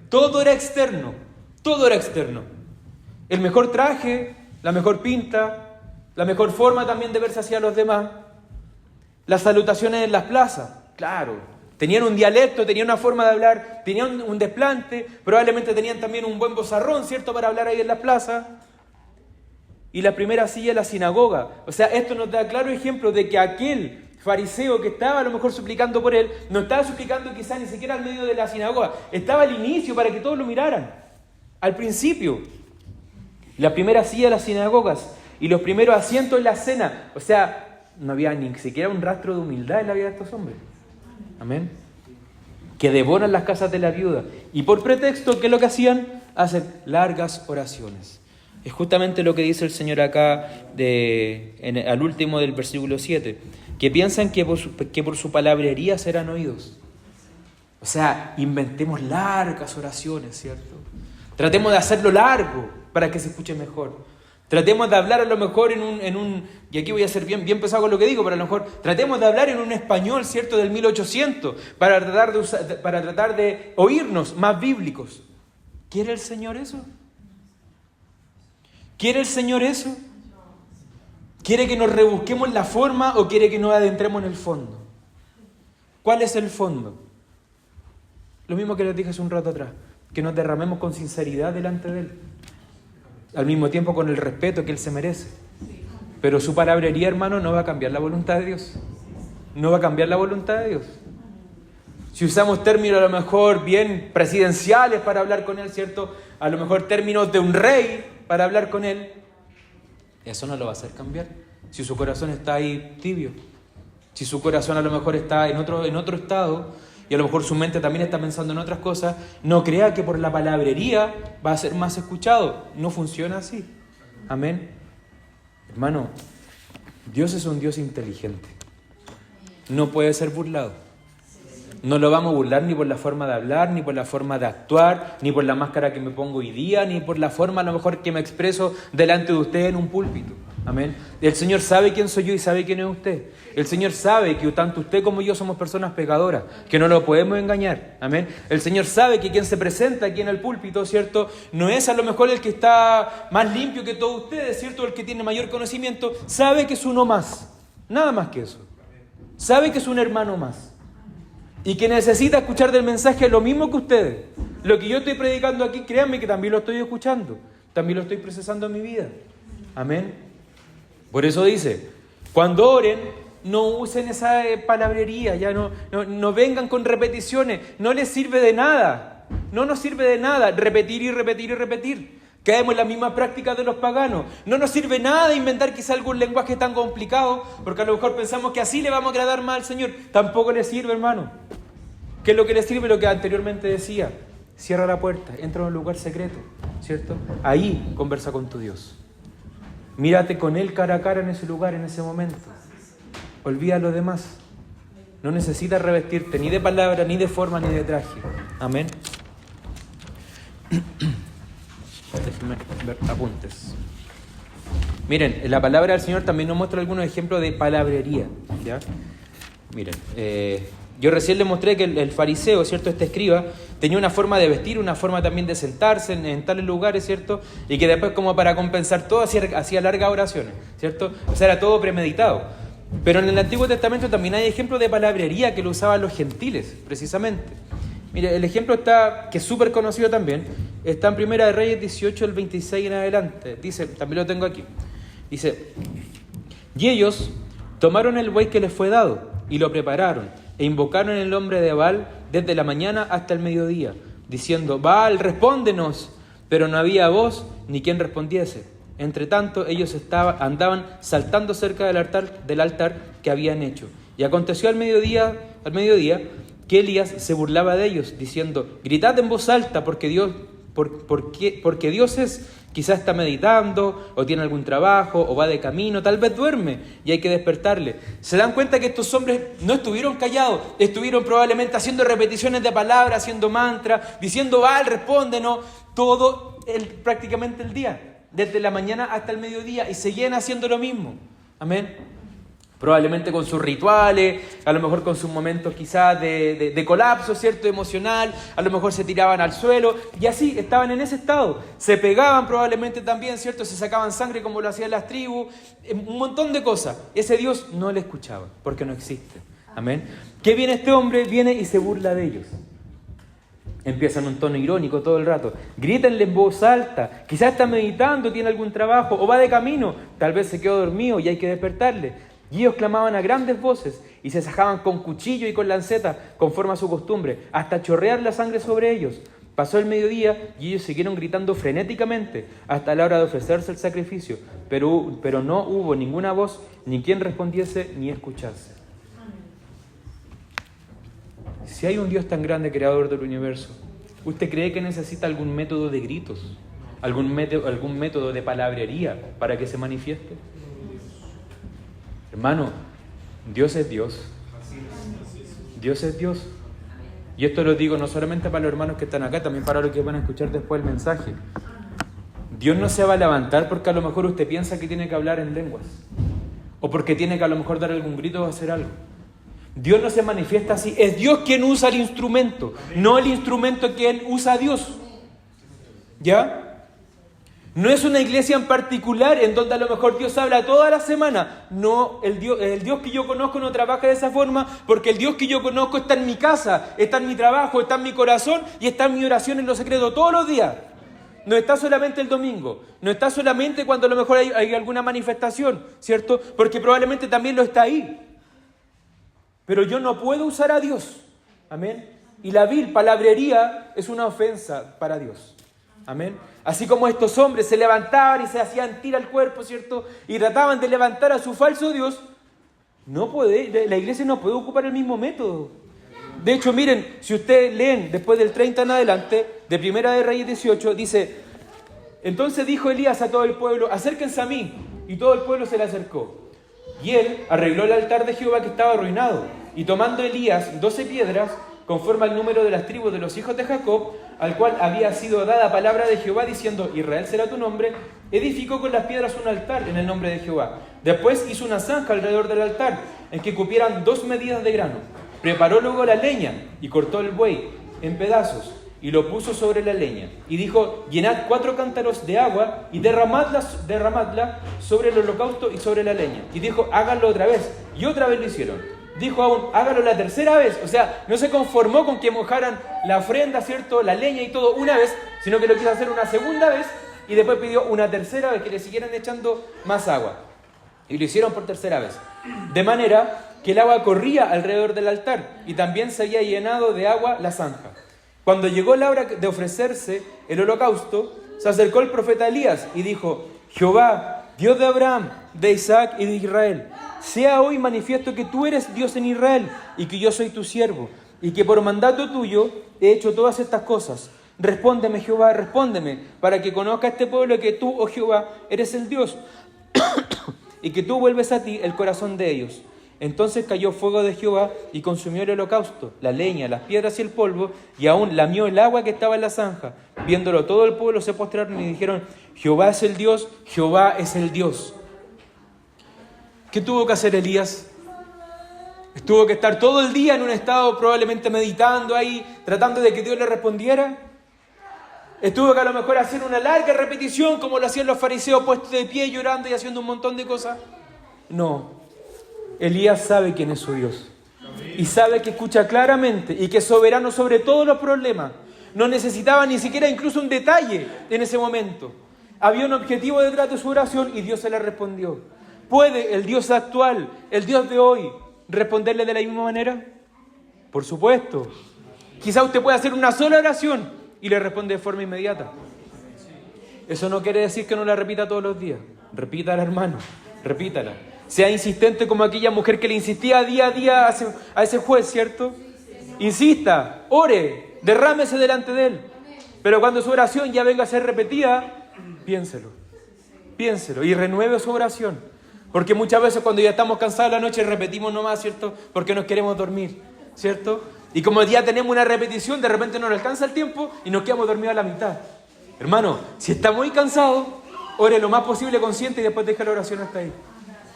Todo era externo, todo era externo. El mejor traje, la mejor pinta, la mejor forma también de verse hacia los demás. Las salutaciones en las plazas, claro. Tenían un dialecto, tenían una forma de hablar, tenían un desplante, probablemente tenían también un buen vozarrón, ¿cierto?, para hablar ahí en la plaza. Y la primera silla en la sinagoga. O sea, esto nos da claro ejemplo de que aquel fariseo que estaba a lo mejor suplicando por él, no estaba suplicando quizás ni siquiera al medio de la sinagoga, estaba al inicio para que todos lo miraran, al principio. La primera silla de las sinagogas y los primeros asientos en la cena. O sea, no había ni siquiera un rastro de humildad en la vida de estos hombres. Amén. Que devoran las casas de la viuda. Y por pretexto, ¿qué es lo que hacían? Hacen largas oraciones. Es justamente lo que dice el Señor acá al último del versículo 7. Que piensan que por su palabrería serán oídos. O sea, inventemos largas oraciones, ¿cierto? Tratemos de hacerlo largo para que se escuche mejor. Tratemos de hablar a lo mejor y aquí voy a ser bien pesado con lo que digo, pero a lo mejor tratemos de hablar en un español, ¿cierto?, del 1800, para tratar de oírnos más bíblicos. ¿Quiere el Señor eso? ¿Quiere el Señor eso? ¿Quiere que nos rebusquemos la forma o quiere que nos adentremos en el fondo? ¿Cuál es el fondo? Lo mismo que les dije hace un rato atrás, que nos derramemos con sinceridad delante de Él. al mismo tiempo con el respeto que Él se merece. Pero su palabrería, hermano, no va a cambiar la voluntad de Dios. No va a cambiar la voluntad de Dios. Si usamos términos a lo mejor bien presidenciales para hablar con Él, ¿cierto? A lo mejor términos de un rey para hablar con Él, eso no lo va a hacer cambiar. Si su corazón está ahí tibio, si su corazón a lo mejor está en otro estado, y a lo mejor su mente también está pensando en otras cosas, no crea que por la palabrería va a ser más escuchado. No funciona así. Amén. Hermano, Dios es un Dios inteligente. No puede ser burlado. No lo vamos a burlar ni por la forma de hablar, ni por la forma de actuar, ni por la máscara que me pongo hoy día, ni por la forma a lo mejor que me expreso delante de usted en un púlpito. Amén. El Señor sabe quién soy yo y sabe quién es usted. El Señor sabe que tanto usted como yo somos personas pecadoras, que no lo podemos engañar. Amén. El Señor sabe que quien se presenta aquí en el púlpito, ¿cierto? No es a lo mejor el que está más limpio que todos ustedes, ¿cierto? El que tiene mayor conocimiento. Sabe que es uno más. Nada más que eso. Sabe que es un hermano más. Y que necesita escuchar del mensaje lo mismo que ustedes. Lo que yo estoy predicando aquí, créanme que también lo estoy escuchando. También lo estoy procesando en mi vida. Amén. Por eso dice, cuando oren, no usen esa palabrería, ya no vengan con repeticiones. No les sirve de nada. No nos sirve de nada repetir y repetir y repetir. Caemos en las mismas prácticas de los paganos. No nos sirve nada inventar quizá algún lenguaje tan complicado, porque a lo mejor pensamos que así le vamos a agradar más al Señor. Tampoco le sirve, hermano. ¿Qué es lo que le sirve? Lo que anteriormente decía. Cierra la puerta, entra a un lugar secreto, ¿cierto? Ahí conversa con tu Dios. Mírate con Él cara a cara en ese lugar, en ese momento. Olvida lo demás. No necesitas revestirte ni de palabra, ni de forma, ni de traje. Amén. Déjenme ver apuntes. Miren, la palabra del Señor también nos muestra algunos ejemplos de palabrería, ¿ya? Miren, yo recién les mostré que el fariseo, ¿cierto? Este escriba, tenía una forma de vestir, una forma también de sentarse en tales lugares, ¿cierto? Y que después, como para compensar todo, hacía largas oraciones, ¿cierto? O sea, era todo premeditado. Pero en el Antiguo Testamento también hay ejemplos de palabrería que lo usaban los gentiles, precisamente. Mire, el ejemplo está, que es súper conocido también, está en Primera de Reyes 18, el 26 en adelante. Dice, también lo tengo aquí. Dice, y ellos tomaron el buey que les fue dado y lo prepararon e invocaron el nombre de Baal desde la mañana hasta el mediodía, diciendo, Baal, respóndenos. Pero no había voz ni quien respondiese. Entre tanto, ellos andaban saltando cerca del altar que habían hecho. Y aconteció al mediodía, que Elías se burlaba de ellos, diciendo, gritad en voz alta, porque Dios es, quizás está meditando, o tiene algún trabajo, o va de camino, tal vez duerme, y hay que despertarle. Se dan cuenta que estos hombres no estuvieron callados, estuvieron probablemente haciendo repeticiones de palabras, haciendo mantras, diciendo, Baal, respóndenos, prácticamente el día, desde la mañana hasta el mediodía, y seguían haciendo lo mismo. Amén. Probablemente con sus rituales, a lo mejor con sus momentos quizás de colapso, ¿cierto? Emocional, a lo mejor se tiraban al suelo y así estaban en ese estado. Se pegaban probablemente también, ¿cierto? Se sacaban sangre como lo hacían las tribus, un montón de cosas. Ese Dios no le escuchaba porque no existe. Amén. ¿Qué viene este hombre? Viene y se burla de ellos. Empieza en un tono irónico todo el rato. Grítenle en voz alta. Quizás está meditando, tiene algún trabajo o va de camino. Tal vez se quedó dormido y hay que despertarle. Y ellos clamaban a grandes voces y se sajaban con cuchillo y con lanceta, conforme a su costumbre, hasta chorrear la sangre sobre ellos. Pasó el mediodía y ellos siguieron gritando frenéticamente hasta la hora de ofrecerse el sacrificio, pero no hubo ninguna voz, ni quien respondiese, ni escuchase. Si hay un Dios tan grande, creador del universo, ¿usted cree que necesita algún método de gritos, algún método de palabrería para que se manifieste? Hermano, Dios es Dios. Dios es Dios. Y esto lo digo no solamente para los hermanos que están acá, también para los que van a escuchar después el mensaje. Dios no se va a levantar porque a lo mejor usted piensa que tiene que hablar en lenguas. O porque tiene que a lo mejor dar algún grito o hacer algo. Dios no se manifiesta así. Es Dios quien usa el instrumento, no el instrumento quien usa a Dios. ¿Ya? No es una iglesia en particular en donde a lo mejor Dios habla toda la semana. No, el Dios que yo conozco no trabaja de esa forma, porque el Dios que yo conozco está en mi casa, está en mi trabajo, está en mi corazón y está en mi oración en lo secreto todos los días. No está solamente el domingo, no está solamente cuando a lo mejor hay alguna manifestación, ¿cierto? Porque probablemente también lo está ahí. Pero yo no puedo usar a Dios, amén. Y la vil palabrería es una ofensa para Dios, amén. Así como estos hombres se levantaban y se hacían tira al cuerpo, ¿cierto? Y trataban de levantar a su falso Dios, la iglesia no puede ocupar el mismo método. De hecho, miren, si ustedes leen después del 30 en adelante, de Primera de Reyes 18, dice: entonces dijo Elías a todo el pueblo, acérquense a mí. Y todo el pueblo se le acercó. Y él arregló el altar de Jehová que estaba arruinado. Y tomando Elías 12 piedras, conforme al número de las tribus de los hijos de Jacob, al cual había sido dada palabra de Jehová, diciendo: Israel será tu nombre, edificó con las piedras un altar en el nombre de Jehová. Después hizo una zanja alrededor del altar, en que cupieran 2 medidas de grano. Preparó luego la leña y cortó el buey en pedazos y lo puso sobre la leña. Y dijo: llenad 4 cántaros de agua y derramadla sobre el holocausto y sobre la leña. Y dijo: háganlo otra vez. Y otra vez lo hicieron. Dijo aún: háganlo la tercera vez. O sea, no se conformó con que mojaran la ofrenda, ¿cierto?, la leña y todo una vez, sino que lo quiso hacer una segunda vez y después pidió una tercera vez que le siguieran echando más agua. Y lo hicieron por tercera vez. De manera que el agua corría alrededor del altar y también se había llenado de agua la zanja. Cuando llegó la hora de ofrecerse el holocausto, se acercó el profeta Elías y dijo: Jehová, Dios de Abraham, de Isaac y de Israel, sea hoy manifiesto que tú eres Dios en Israel y que yo soy tu siervo y que por mandato tuyo he hecho todas estas cosas. Respóndeme, Jehová, respóndeme, para que conozca este pueblo que tú, oh Jehová, eres el Dios y que tú vuelves a ti el corazón de ellos. Entonces cayó fuego de Jehová y consumió el holocausto, la leña, las piedras y el polvo, y aún lamió el agua que estaba en la zanja. Viéndolo todo el pueblo se postraron y dijeron: Jehová es el Dios, Jehová es el Dios. ¿Qué tuvo que hacer Elías? Tuvo que estar todo el día en un estado probablemente meditando ahí, tratando de que Dios le respondiera. Estuvo que a lo mejor hacer una larga repetición como lo hacían los fariseos, puestos de pie, llorando y haciendo un montón de cosas. No. Elías sabe quién es su Dios y sabe que escucha claramente y que es soberano sobre todos los problemas. No necesitaba ni siquiera incluso un detalle en ese momento. Había un objetivo detrás de su oración y Dios se le respondió. ¿Puede el Dios actual, el Dios de hoy, responderle de la misma manera? Por supuesto. Quizá usted pueda hacer una sola oración y le responde de forma inmediata. Eso no quiere decir que no la repita todos los días. Repítala, hermano, repítala. Sea insistente como aquella mujer que le insistía día a día a ese juez, ¿cierto? Insista, ore, derrámese delante de él. Pero cuando su oración ya venga a ser repetida, piénselo y renueve su oración. Porque muchas veces cuando ya estamos cansados de la noche repetimos nomás, ¿cierto? Porque nos queremos dormir, ¿cierto? Y como ya tenemos una repetición, de repente no nos alcanza el tiempo y nos quedamos dormidos a la mitad. Hermano, si está muy cansado, ore lo más posible consciente y después deja la oración hasta ahí.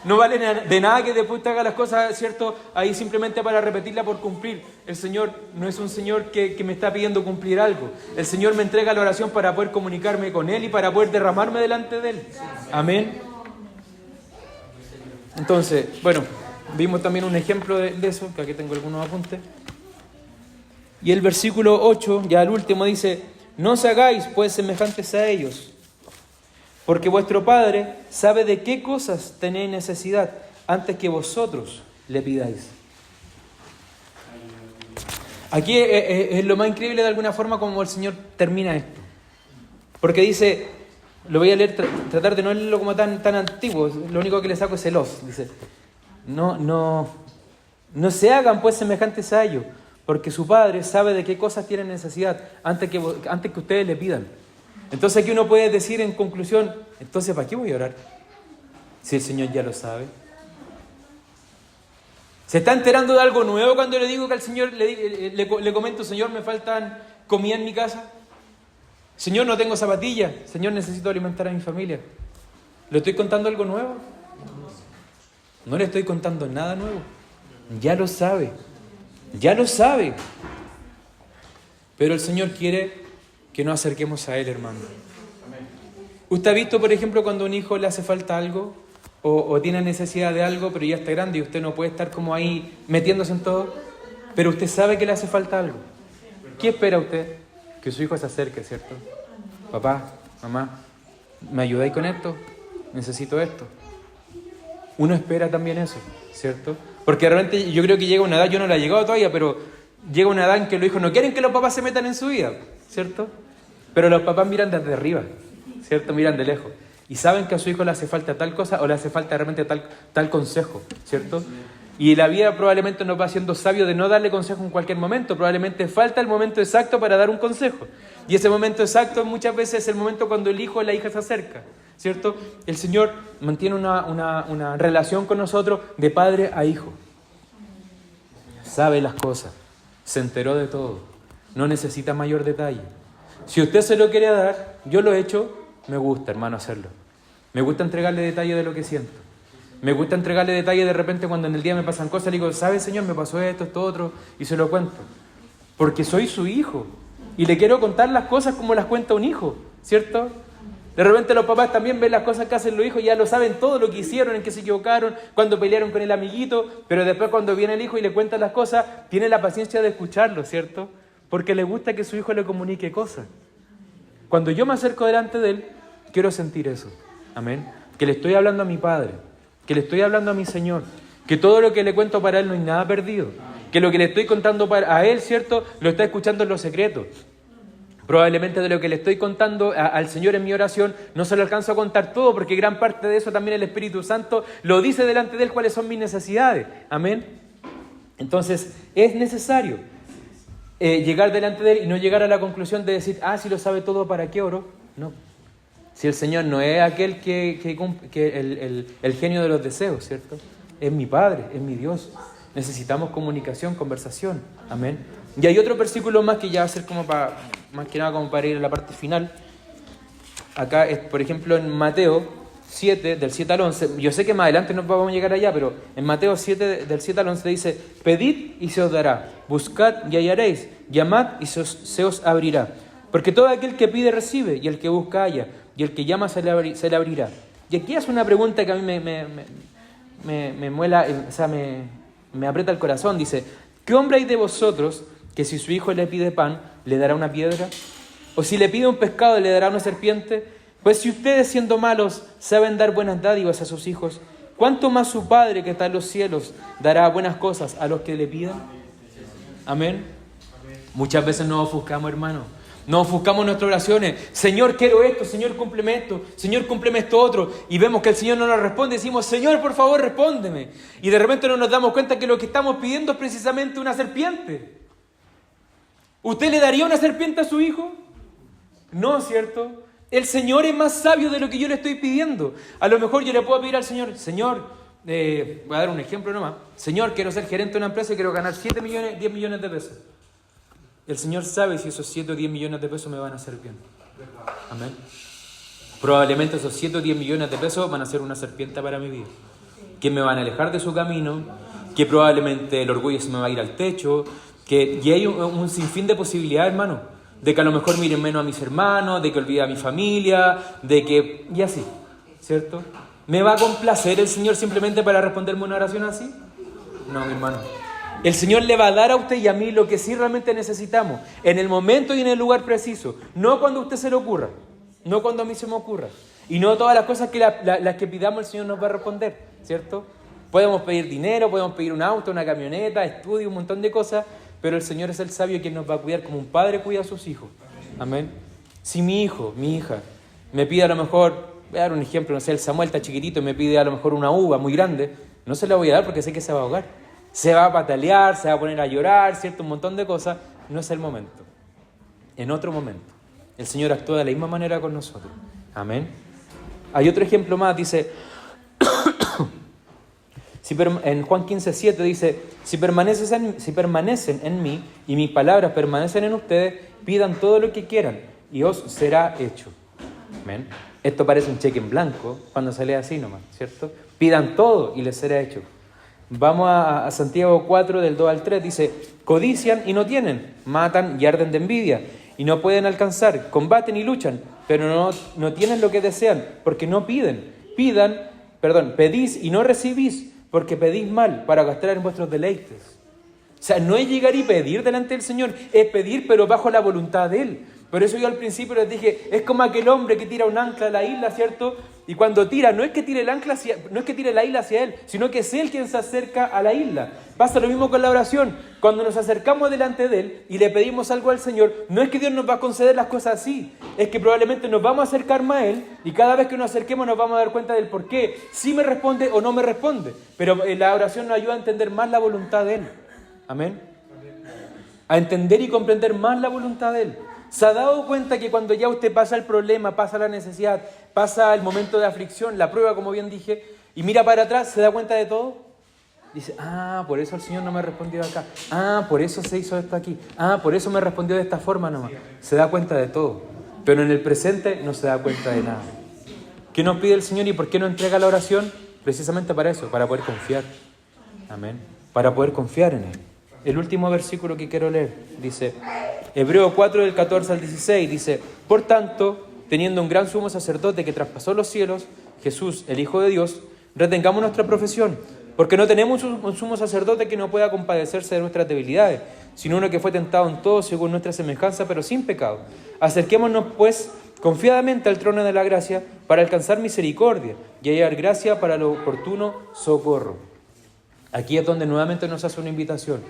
No vale de nada que después te haga las cosas, ¿cierto?, ahí simplemente para repetirla por cumplir. El Señor no es un Señor que me está pidiendo cumplir algo. El Señor me entrega la oración para poder comunicarme con Él y para poder derramarme delante de Él. Amén. Entonces, bueno, vimos también un ejemplo de eso, que aquí tengo algunos apuntes. Y el versículo 8, ya el último, dice: no os hagáis pues semejantes a ellos, porque vuestro Padre sabe de qué cosas tenéis necesidad antes que vosotros le pidáis. Aquí es lo más increíble de alguna forma como el Señor termina esto. Porque dice, lo voy a leer, tratar de no leerlo como tan antiguo, lo único que le saco es el os. Dice, no se hagan pues semejantes a ellos, porque su Padre sabe de qué cosas tienen necesidad antes que ustedes le pidan. Entonces aquí uno puede decir en conclusión, entonces ¿para qué voy a orar? Si el Señor ya lo sabe. ¿Se está enterando de algo nuevo cuando le digo que al Señor le comento, Señor, me faltan comida en mi casa? Señor, no tengo zapatillas. Señor, necesito alimentar a mi familia. ¿Le estoy contando algo nuevo? No le estoy contando nada nuevo. Ya lo sabe. Ya lo sabe. Pero el Señor quiere que nos acerquemos a Él, hermano. ¿Usted ha visto, por ejemplo, cuando a un hijo le hace falta algo o tiene necesidad de algo, pero ya está grande y usted no puede estar como ahí metiéndose en todo, pero usted sabe que le hace falta algo? ¿Qué espera usted? Que su hijo se acerque, ¿cierto? Papá, mamá, ¿me ayudáis con esto? Necesito esto. Uno espera también eso, ¿cierto? Porque realmente yo creo que llega una edad, yo no la he llegado todavía, pero llega una edad en que los hijos no quieren que los papás se metan en su vida, ¿cierto? Pero los papás miran desde arriba, ¿cierto? Miran de lejos. Y saben que a su hijo le hace falta tal cosa o le hace falta realmente tal consejo, ¿cierto? Y la vida probablemente nos va haciendo sabio de no darle consejo en cualquier momento. Probablemente falta el momento exacto para dar un consejo. Y ese momento exacto muchas veces es el momento cuando el hijo o la hija se acerca, ¿cierto? El Señor mantiene una relación con nosotros de padre a hijo. Sabe las cosas, se enteró de todo, no necesita mayor detalle. Si usted se lo quiere dar, yo lo he hecho, me gusta, hermano, hacerlo. Me gusta entregarle detalles de lo que siento. Me gusta entregarle detalles de repente cuando en el día me pasan cosas, le digo, ¿sabe, Señor? Me pasó esto otro, y se lo cuento. Porque soy su hijo, y le quiero contar las cosas como las cuenta un hijo, ¿cierto? De repente los papás también ven las cosas que hacen los hijos, ya lo saben todo lo que hicieron, en qué se equivocaron, cuando pelearon con el amiguito, pero después cuando viene el hijo y le cuenta las cosas, tiene la paciencia de escucharlo, ¿cierto? Porque le gusta que su hijo le comunique cosas. Cuando yo me acerco delante de él, quiero sentir eso, amén. Que le estoy hablando a mi Padre, que le estoy hablando a mi Señor, que todo lo que le cuento para él no hay nada perdido, que lo que le estoy contando a él, ¿cierto? Lo está escuchando en los secretos. Probablemente de lo que le estoy contando al Señor en mi oración, no se lo alcanzo a contar todo, porque gran parte de eso también el Espíritu Santo lo dice delante de él cuáles son mis necesidades. Amén. Entonces, es necesario llegar delante de él y no llegar a la conclusión de decir, si lo sabe todo, ¿para qué oro? No. Si el Señor no es aquel que el genio de los deseos, ¿cierto? Es mi Padre, es mi Dios. Necesitamos comunicación, conversación. Amén. Y hay otro versículo más que ya va a ser como más que nada como para ir a la parte final. Acá es, por ejemplo, en Mateo 7, del 7 al 11. Yo sé que más adelante no vamos a llegar allá, pero en Mateo 7, del 7 al 11 dice, pedid y se os dará, buscad y hallaréis, llamad y se os abrirá. Porque todo aquel que pide recibe, y el que busca halla, y el que llama se le abrirá. Y aquí es una pregunta que a mí me muela, o sea, me aprieta el corazón. Dice, ¿qué hombre hay de vosotros que si su hijo le pide pan, le dará una piedra? ¿O si le pide un pescado, le dará una serpiente? Pues si ustedes, siendo malos, saben dar buenas dádivas a sus hijos, ¿cuánto más su Padre que está en los cielos dará buenas cosas a los que le pidan? Amén. Muchas veces nos ofuscamos, hermano. Nos ofuscamos en nuestras oraciones. Señor, quiero esto. Señor, cúmpleme esto. Señor, cúmpleme esto otro. Y vemos que el Señor no nos responde. Decimos, Señor, por favor, respóndeme. Y de repente no nos damos cuenta que lo que estamos pidiendo es precisamente una serpiente. ¿Usted le daría una serpiente a su hijo? No, ¿cierto? El Señor es más sabio de lo que yo le estoy pidiendo. A lo mejor yo le puedo pedir al Señor, Señor, voy a dar un ejemplo nomás. Señor, quiero ser gerente de una empresa y quiero ganar 7 millones, 10 millones de pesos. El Señor sabe si esos 7 o 10 millones de pesos me van a hacer bien. Amén. Probablemente esos 7 o 10 millones de pesos van a ser una serpiente para mi vida. Que me van a alejar de su camino, que probablemente el orgullo se me va a ir al techo, y hay un sinfín de posibilidades, hermano. De que a lo mejor miren menos a mis hermanos, de que olvide a mi familia, y así, ¿cierto? ¿Me va a complacer el Señor simplemente para responderme una oración así? No, mi hermano. El Señor le va a dar a usted y a mí lo que sí realmente necesitamos, en el momento y en el lugar preciso, no cuando a usted se le ocurra, no cuando a mí se me ocurra, y no todas las cosas que las que pidamos el Señor nos va a responder, ¿cierto? Podemos pedir dinero, podemos pedir un auto, una camioneta, estudio, un montón de cosas, pero el Señor es el sabio quien nos va a cuidar como un padre cuida a sus hijos. Amén. Si mi hijo, mi hija, me pide a lo mejor, voy a dar un ejemplo, no sé, el Samuel está chiquitito y me pide a lo mejor una uva muy grande, no se la voy a dar porque sé que se va a ahogar. Se va a patalear, se va a poner a llorar, ¿cierto? Un montón de cosas. No es el momento. En otro momento. El Señor actúa de la misma manera con nosotros. Amén. Hay otro ejemplo más, dice... en Juan 15:7 dice, si permanecen en mí y mis palabras permanecen en ustedes, pidan todo lo que quieran y os será hecho. Amén. Esto parece un cheque en blanco cuando se lee así nomás, ¿cierto? Pidan todo y les será hecho. Vamos a Santiago 4 del 2 al 3, dice, codician y no tienen, matan y arden de envidia y no pueden alcanzar, combaten y luchan, pero no tienen lo que desean porque no piden. Pedís y no recibís, porque pedís mal para gastar en vuestros deleites. O sea, no es llegar y pedir delante del Señor, es pedir pero bajo la voluntad de Él. Por eso yo al principio les dije, es como aquel hombre que tira un ancla a la isla, ¿cierto? Y cuando tira, no es que tire no es que tire la isla hacia él, sino que es él quien se acerca a la isla. Pasa lo mismo con la oración. Cuando nos acercamos delante de él y le pedimos algo al Señor, no es que Dios nos va a conceder las cosas así, es que probablemente nos vamos a acercar más a él y cada vez que nos acerquemos nos vamos a dar cuenta del por qué, si me responde o no me responde. Pero la oración nos ayuda a entender más la voluntad de él. Amén. A entender y comprender más la voluntad de él. ¿Se ha dado cuenta que cuando ya usted pasa el problema, pasa la necesidad, pasa el momento de aflicción, la prueba, como bien dije, y mira para atrás, se da cuenta de todo? Dice, por eso el Señor no me respondió acá. Por eso se hizo esto aquí. Por eso me respondió de esta forma nomás. Se da cuenta de todo. Pero en el presente no se da cuenta de nada. ¿Qué nos pide el Señor y por qué nos entrega la oración? Precisamente para eso, para poder confiar. Amén. Para poder confiar en Él. El último versículo que quiero leer dice, Hebreos 4 del 14 al 16, dice, por tanto, teniendo un gran sumo sacerdote que traspasó los cielos, Jesús, el Hijo de Dios, retengamos nuestra profesión, porque no tenemos un sumo sacerdote que no pueda compadecerse de nuestras debilidades, sino uno que fue tentado en todo según nuestra semejanza, pero sin pecado. Acerquémonos, pues, confiadamente al trono de la gracia para alcanzar misericordia y hallar gracia para lo oportuno socorro. Aquí es donde nuevamente nos hace una invitación.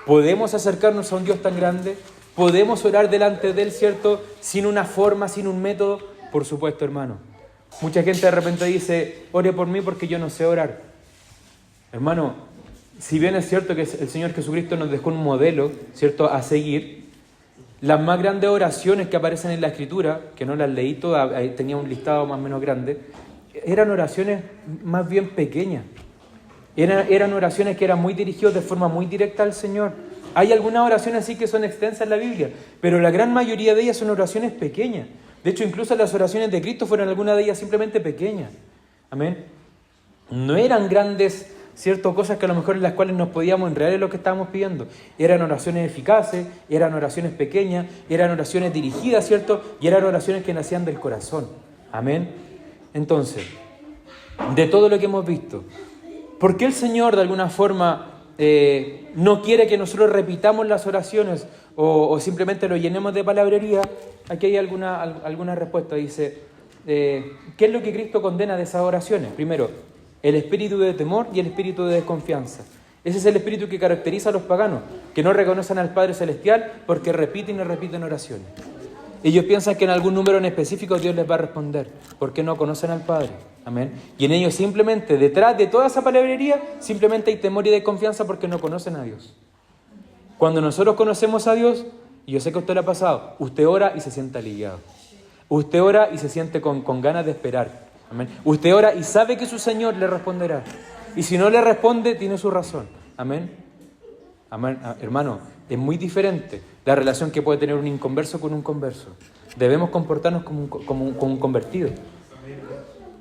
¿Podemos acercarnos a un Dios tan grande? ¿Podemos orar delante de Él, cierto? Sin una forma, sin un método. Por supuesto, hermano. Mucha gente de repente dice, ore por mí porque yo no sé orar. Hermano, si bien es cierto que el Señor Jesucristo nos dejó un modelo, cierto, a seguir, las más grandes oraciones que aparecen en la Escritura, que no las leí todas, tenía un listado más o menos grande, eran oraciones más bien pequeñas. Eran oraciones que eran muy dirigidas de forma muy directa al Señor. Hay algunas oraciones así que son extensas en la Biblia, pero la gran mayoría de ellas son oraciones pequeñas. De hecho, incluso las oraciones de Cristo fueron algunas de ellas simplemente pequeñas. Amén. No eran grandes, ciertas cosas que a lo mejor en las cuales nos podíamos enredar en lo que estábamos pidiendo. Eran oraciones eficaces, eran oraciones pequeñas, eran oraciones dirigidas, ¿cierto? Y eran oraciones que nacían del corazón. Amén. Entonces, de todo lo que hemos visto, ¿por qué el Señor de alguna forma no quiere que nosotros repitamos las oraciones o simplemente lo llenemos de palabrería? Aquí hay alguna respuesta. Dice, ¿qué es lo que Cristo condena de esas oraciones? Primero, el espíritu de temor y el espíritu de desconfianza. Ese es el espíritu que caracteriza a los paganos, que no reconocen al Padre Celestial porque repiten y repiten oraciones. Ellos piensan que en algún número en específico Dios les va a responder, porque no conocen al Padre. Amén. Y en ellos simplemente, detrás de toda esa palabrería, simplemente hay temor y desconfianza porque no conocen a Dios. Cuando nosotros conocemos a Dios, y yo sé que a usted le ha pasado, usted ora y se siente aliviado. Usted ora y se siente con ganas de esperar. Amén. Usted ora y sabe que su Señor le responderá. Y si no le responde, tiene su razón. Amén. Amén. Hermano, es muy diferente la relación que puede tener un inconverso con un converso. Debemos comportarnos como un convertido.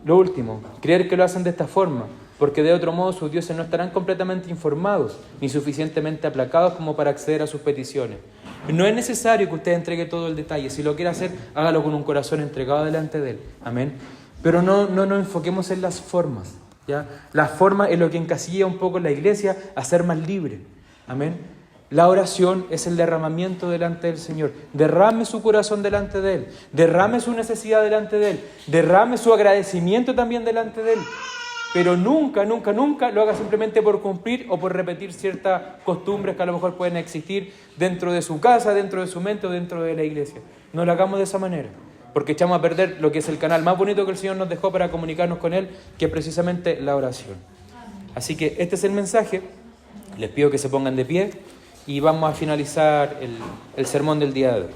Lo último, creer que lo hacen de esta forma, porque de otro modo sus dioses no estarán completamente informados ni suficientemente aplacados como para acceder a sus peticiones. No es necesario que usted entregue todo el detalle. Si lo quiere hacer, hágalo con un corazón entregado delante de Él. Amén. Pero no nos enfoquemos en las formas, ¿ya? La forma es lo que encasilla un poco la iglesia a ser más libre. Amén. La oración es el derramamiento delante del Señor. Derrame su corazón delante de Él. Derrame su necesidad delante de Él. Derrame su agradecimiento también delante de Él. Pero nunca, nunca, nunca lo haga simplemente por cumplir o por repetir ciertas costumbres que a lo mejor pueden existir dentro de su casa, dentro de su mente o dentro de la iglesia. No lo hagamos de esa manera, porque echamos a perder lo que es el canal más bonito que el Señor nos dejó para comunicarnos con Él, que es precisamente la oración. Así que este es el mensaje. Les pido que se pongan de pie y vamos a finalizar el sermón del día de hoy.